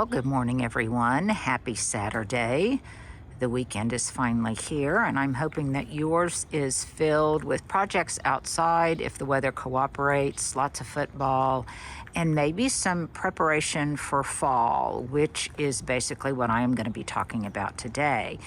Well, good morning, everyone. Happy Saturday. The weekend is finally here, and I'm hoping that yours is filled with projects outside if the weather cooperates, lots of football, and maybe some preparation for fall, which is basically what I am going to be talking about today.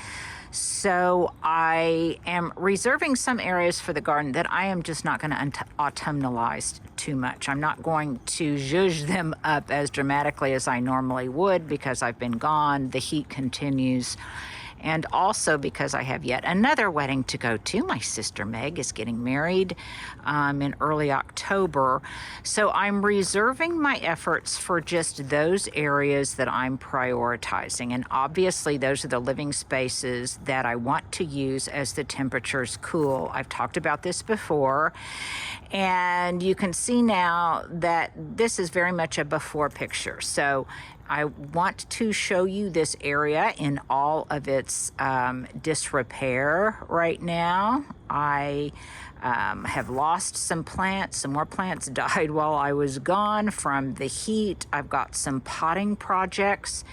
So I am reserving some areas for the garden that I am just not going to autumnalize too much. I'm not going to zhuzh them up as dramatically as I normally would because I've been gone. The heat continues. And also because I have yet another wedding to go to. My sister Meg is getting married in early October. So I'm reserving my efforts for just those areas that I'm prioritizing. And obviously those are the living spaces that I want to use as the temperatures cool. I've talked about this before. And you can see now that this is very much a before picture. So I want to show you this area in all of its disrepair right now. I have lost some plants. Some more plants died while I was gone from the heat. I've got some potting projects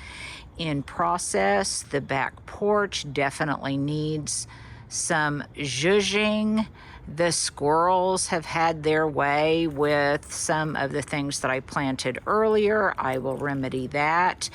in process. The back porch definitely needs some zhuzhing. The squirrels have had their way with some of the things that I planted earlier. I will remedy that.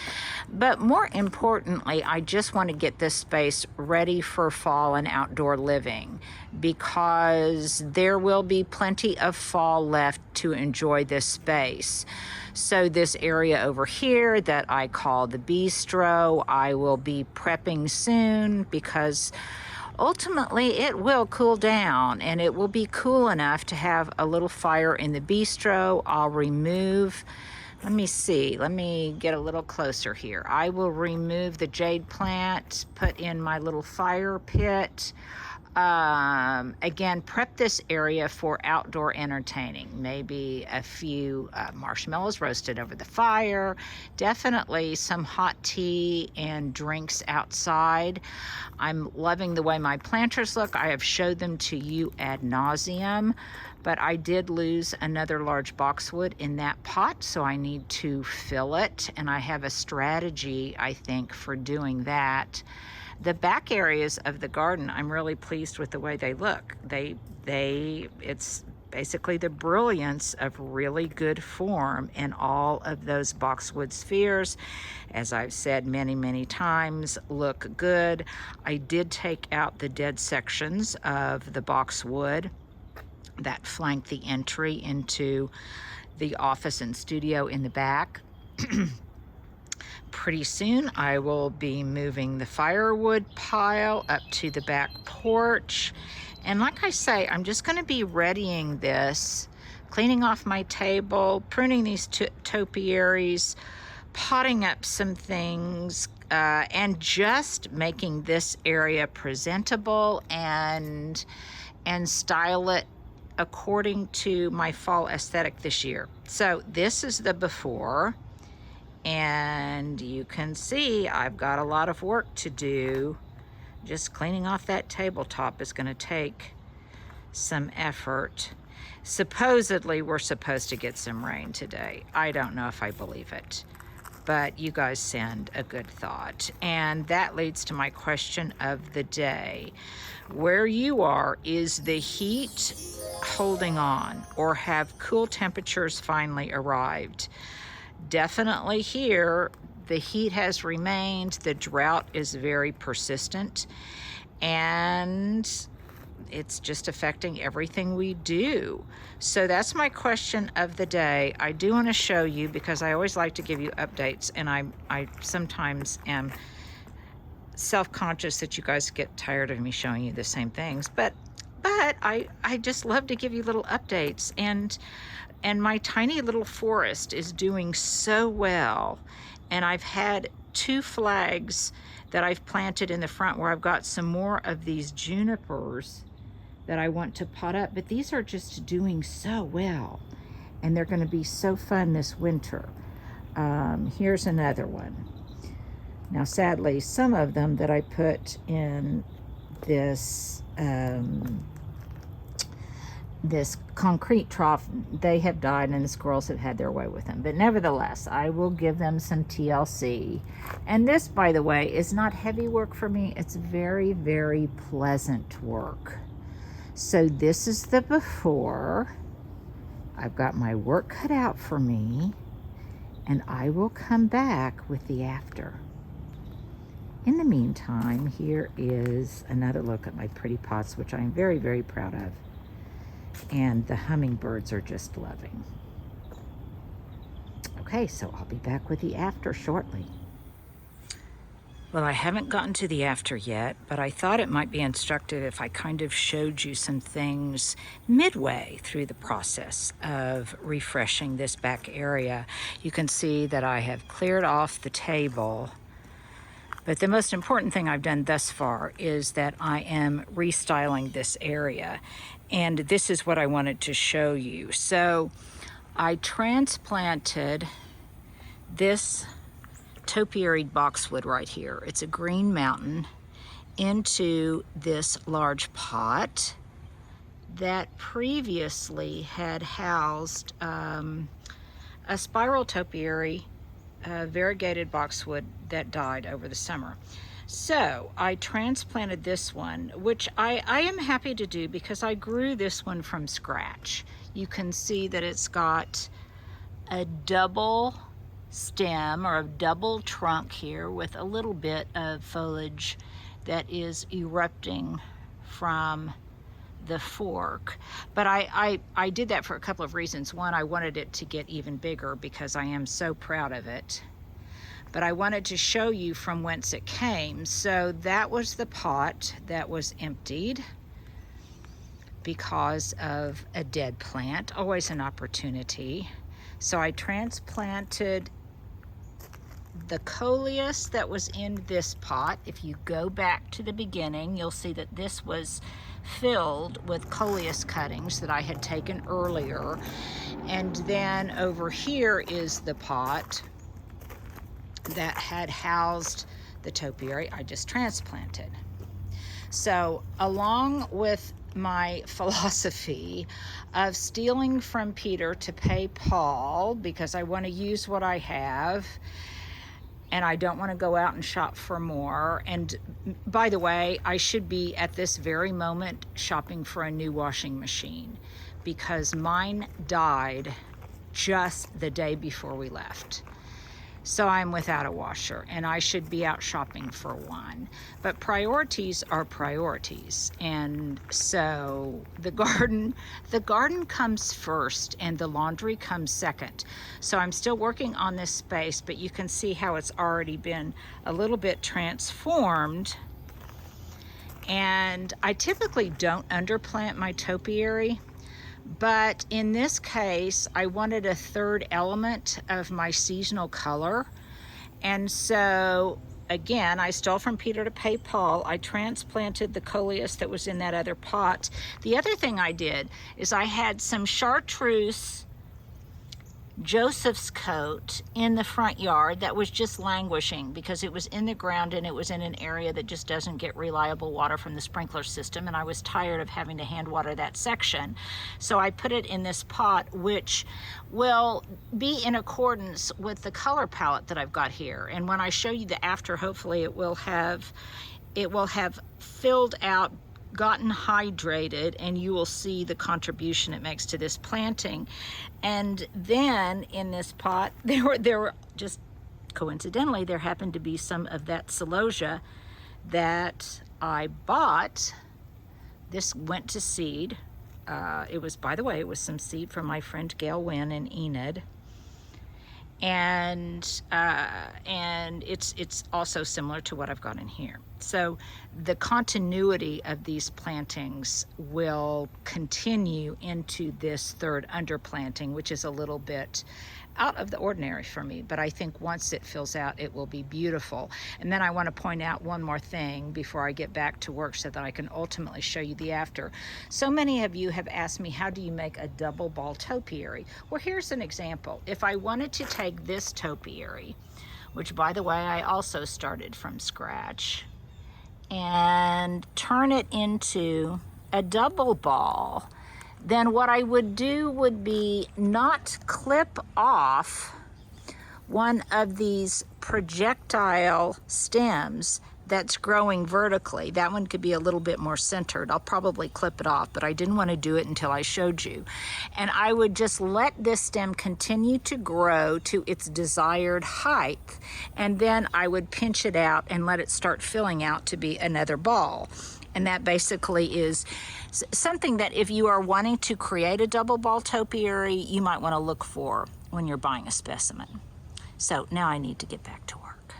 But more importantly, I just want to get this space ready for fall and outdoor living because there will be plenty of fall left to enjoy this space. So this area over here that I call the bistro, I will be prepping soon because ultimately, it will cool down and it will be cool enough to have a little fire in the bistro. I'll remove, let me get a little closer here. I will remove the jade plant, put in my little fire pit. Again, prep this area for outdoor entertaining. Maybe a few marshmallows roasted over the fire. Definitely some hot tea and drinks outside. I'm loving the way my planters look. I have showed them to you ad nauseum, but I did lose another large boxwood in that pot, so I need to fill it, and I have a strategy, I think, for doing that. The back areas of the garden, I'm really pleased with the way they look. It's basically the brilliance of really good form in all of those boxwood spheres. As I've said many, many times, look good. I did take out the dead sections of the boxwood that flank the entry into the office and studio in the back. Pretty soon I will be moving the firewood pile up to the back porch. And like I say, I'm just going to be readying this, cleaning off my table, pruning these topiaries, potting up some things, and just making this area presentable and style it according to my fall aesthetic this year. So this is the before. And you can see I've got a lot of work to do. Just cleaning off that tabletop is going to take some effort. Supposedly, we're supposed to get some rain today. I don't know if I believe it, but you guys send a good thought. And that leads to my question of the day. Where you are, is the heat holding on, or have cool temperatures finally arrived? Definitely here, the heat has remained, the drought is very persistent, and it's just affecting everything we do. So that's my question of the day. I do want to show you because I always like to give you updates, and I sometimes am self-conscious that you guys get tired of me showing you the same things, but I just love to give you little updates, and my tiny little forest is doing so well. And I've had 2 flags that I've planted in the front where I've got some more of these junipers that I want to pot up, but these are just doing so well, and they're going to be so fun this winter. Here's another one. Now, sadly, some of them that I put in this this concrete trough, they have died and the squirrels have had their way with them. But nevertheless, I will give them some TLC. And this, by the way, is not heavy work for me. It's very, very pleasant work. So this is the before. I've got my work cut out for me, and I will come back with the after. In the meantime, here is another look at my pretty pots, which I am very, very proud of. And the hummingbirds are just loving. Okay, so I'll be back with the after shortly. Well, I haven't gotten to the after yet, but I thought it might be instructive if I kind of showed you some things midway through the process of refreshing this back area. You can see that I have cleared off the table, but the most important thing I've done thus far is that I am restyling this area, and this is what I wanted to show you. So I transplanted this topiaried boxwood right here. It's a green mountain into this large pot that previously had housed a spiral topiary, variegated boxwood that died over the summer. So I transplanted this one, which I am happy to do because I grew this one from scratch. You can see that it's got a double stem or a double trunk here with a little bit of foliage that is erupting from the fork. But I did that for a couple of reasons. One, I wanted it to get even bigger because I am so proud of it. But I wanted to show you from whence it came. So that was the pot that was emptied because of a dead plant, always an opportunity. So I transplanted the coleus that was in this pot. If you go back to the beginning, you'll see that this was filled with coleus cuttings that I had taken earlier. And then over here is the pot that had housed the topiary I just transplanted. So along with my philosophy of stealing from Peter to pay Paul, because I want to use what I have and I don't want to go out and shop for more. And by the way, I should be at this very moment shopping for a new washing machine because mine died just the day before we left. So I'm without a washer and I should be out shopping for one. But priorities are priorities. And so the garden comes first and the laundry comes second. So I'm still working on this space, but you can see how it's already been a little bit transformed. And I typically don't underplant my topiary, but in this case, I wanted a third element of my seasonal color. And so, again, I stole from Peter to pay Paul. I transplanted the coleus that was in that other pot. The other thing I did is I had some chartreuse Joseph's coat in the front yard that was just languishing because it was in the ground and it was in an area that just doesn't get reliable water from the sprinkler system, and I was tired of having to hand water that section. So I put it in this pot, which will be in accordance with the color palette that I've got here. And when I show you the after, hopefully it will have filled out, gotten hydrated, and you will see the contribution it makes to this planting. And then in this pot, there were just coincidentally, there happened to be some of that celosia that I bought. This went to seed. It was, by the way, it was some seed from my friend Gail Wynn in Enid. And it's also similar to what I've got in here. So the continuity of these plantings will continue into this third underplanting, which is a little bit out of the ordinary for me, but I think once it fills out, it will be beautiful. And then I want to point out one more thing before I get back to work so that I can ultimately show you the after. So many of you have asked me, how do you make a double ball topiary? Well, here's an example. If I wanted to take this topiary, which by the way, I also started from scratch, and turn it into a double ball, then what I would do would be not clip off one of these projectile stems that's growing vertically. That one could be a little bit more centered. I'll probably clip it off, but I didn't want to do it until I showed you. And I would just let this stem continue to grow to its desired height, and then I would pinch it out and let it start filling out to be another ball. And that basically is something that if you are wanting to create a double ball topiary, you might want to look for when you're buying a specimen. So now I need to get back to work.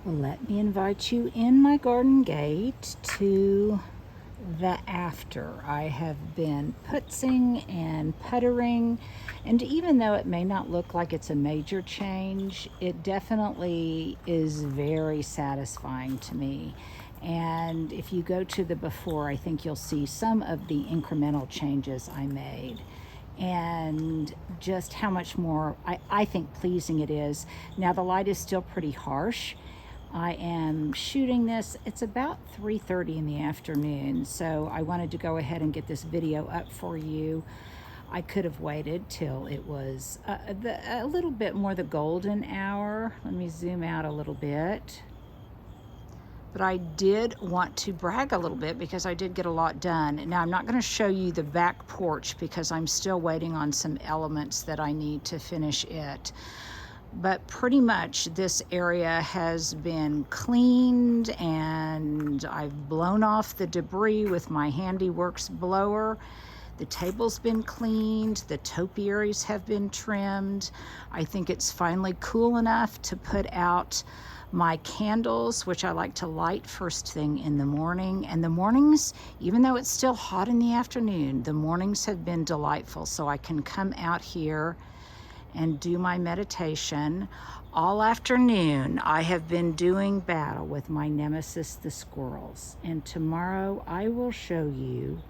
Well, let me invite you in my garden gate to the after. I have been putzing and puttering, and even though it may not look like it's a major change, it definitely is very satisfying to me. And if you go to the before, I think you'll see some of the incremental changes I made and just how much more I think pleasing it is. Now the light is still pretty harsh. I am shooting this, it's about 3:30 in the afternoon, so I wanted to go ahead and get this video up for you. I could have waited till it was a little bit more the golden hour. Let me zoom out a little bit. But I did want to brag a little bit because I did get a lot done. Now I'm not going to show you the back porch because I'm still waiting on some elements that I need to finish it. But pretty much this area has been cleaned, and I've blown off the debris with my Handyworks blower. The table's been cleaned, the topiaries have been trimmed. I think it's finally cool enough to put out my candles, which I like to light first thing in the morning. And the mornings, even though it's still hot in the afternoon, the mornings have been delightful, so I can come out here and do my meditation. All afternoon I have been doing battle with my nemesis, the squirrels, and tomorrow I will show you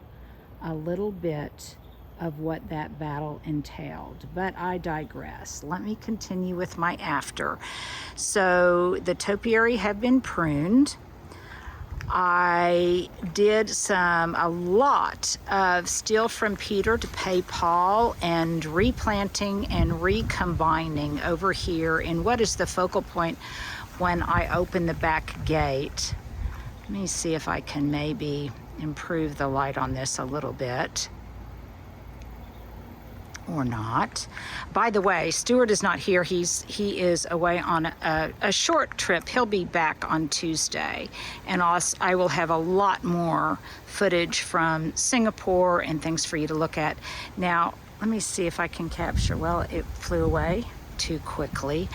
a little bit of what that battle entailed, but I digress. Let me continue with my after. So the topiary have been pruned. I did a lot of Steal from Peter to Pay Paul and replanting and recombining over here in what is the focal point when I open the back gate. Let me see if I can maybe improve the light on this a little bit. Or not. By the way, Stuart is not here. He is away on a short trip. He'll be back on Tuesday, and I will have a lot more footage from Singapore and things for you to look at. Now, let me see if I can capture. Well, it flew away too quickly,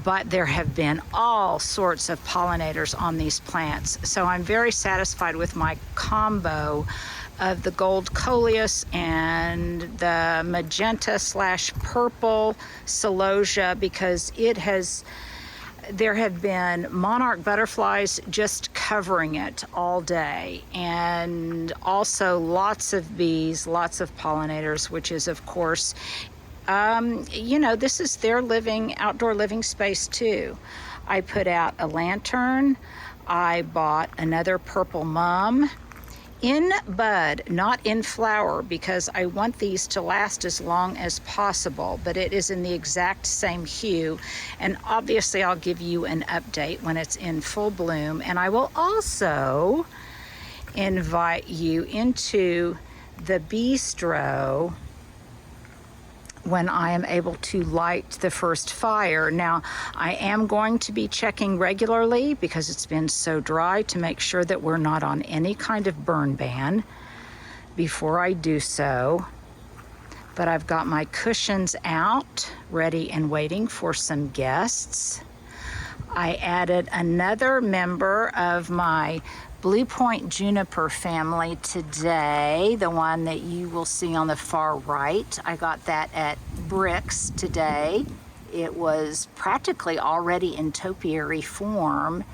but there have been all sorts of pollinators on these plants, so I'm very satisfied with my combo of the gold coleus and the magenta / purple celosia, because there have been monarch butterflies just covering it all day, and also lots of bees, lots of pollinators, which is of course this is their outdoor living space too. I put out a lantern. I bought another purple mum in bud, not in flower, because I want these to last as long as possible, but it is in the exact same hue. And obviously I'll give you an update when it's in full bloom. And I will also invite you into the bistro when I am able to light the first fire. Now, I am going to be checking regularly because it's been so dry to make sure that we're not on any kind of burn ban before I do so. But I've got my cushions out, ready and waiting for some guests. I added another member of my Blue Point Juniper family today, the one that you will see on the far right. I got that at Bricks today. It was practically already in topiary form,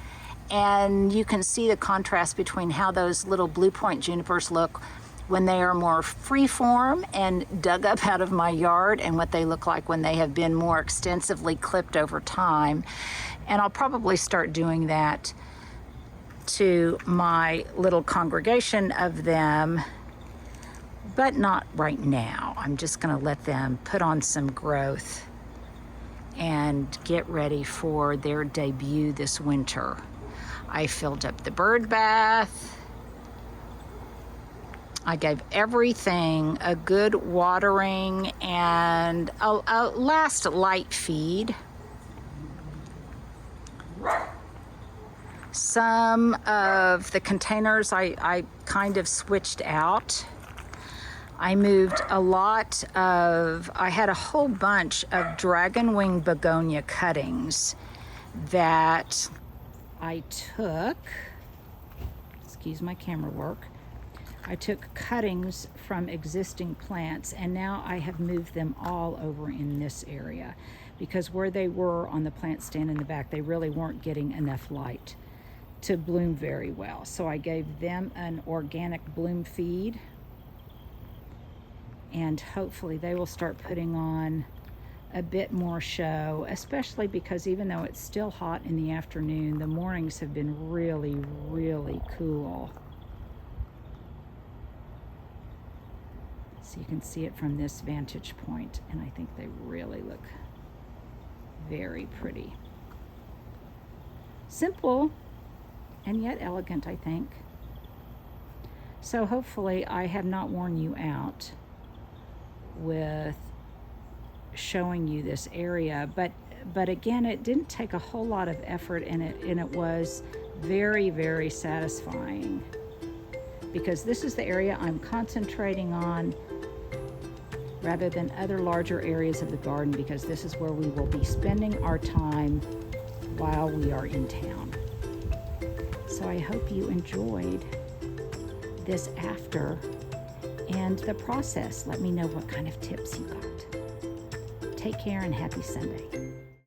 and you can see the contrast between how those little Blue Point junipers look when they are more free-form and dug up out of my yard, and what they look like when they have been more extensively clipped over time. And I'll probably start doing that to my little congregation of them, but not right now. I'm just going to let them put on some growth and get ready for their debut this winter. I filled up the bird bath. I gave everything a good watering and a last light feed. Some of the containers I kind of switched out. I moved a lot of, I had a whole bunch of dragon wing begonia cuttings that I took, excuse my camera work, I took cuttings from existing plants, and now I have moved them all over in this area because where they were on the plant stand in the back, they really weren't getting enough light to bloom very well. So I gave them an organic bloom feed, and hopefully they will start putting on a bit more show, especially because even though it's still hot in the afternoon, the mornings have been really, really cool. So you can see it from this vantage point, and I think they really look very pretty. Simple and yet elegant, I think. So hopefully I have not worn you out with showing you this area, but again, it didn't take a whole lot of effort, and it was very, very satisfying because this is the area I'm concentrating on rather than other larger areas of the garden, because this is where we will be spending our time while we are in town. So I hope you enjoyed this after and the process. Let me know what kind of tips you got. Take care and happy Sunday.